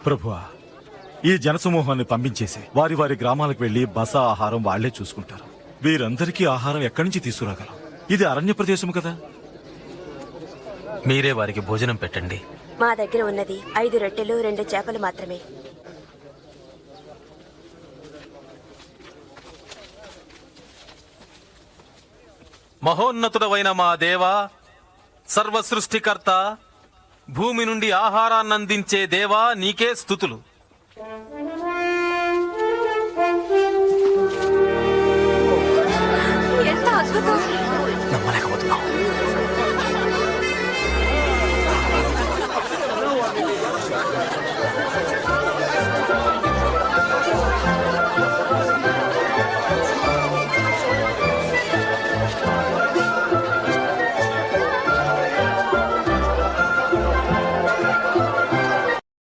ప్రభువా, ఈ జనసమూహాన్ని పంపించేసి వారి వారి గ్రామాలకు వెళ్లి బస ఆహారం వాళ్లే చూసుకుంటారు. వీరందరికీ ఆహారం ఎక్కడి నుంచి తీసుకురాగలం? ఇది అరణ్య ప్రదేశం కదా. మీరే వారికి భోజనం పెట్టండి. మా దగ్గర ఉన్నది 5 రొట్టెలు 2 చేపలు మాత్రమే. మహోన్నతుడవైన మా దేవా, సర్వ సృష్టికర్త, భూమి నుండి ఆహారాన్నందించే దేవా, నీకే స్తుతులు. ఎంత అద్భుతం!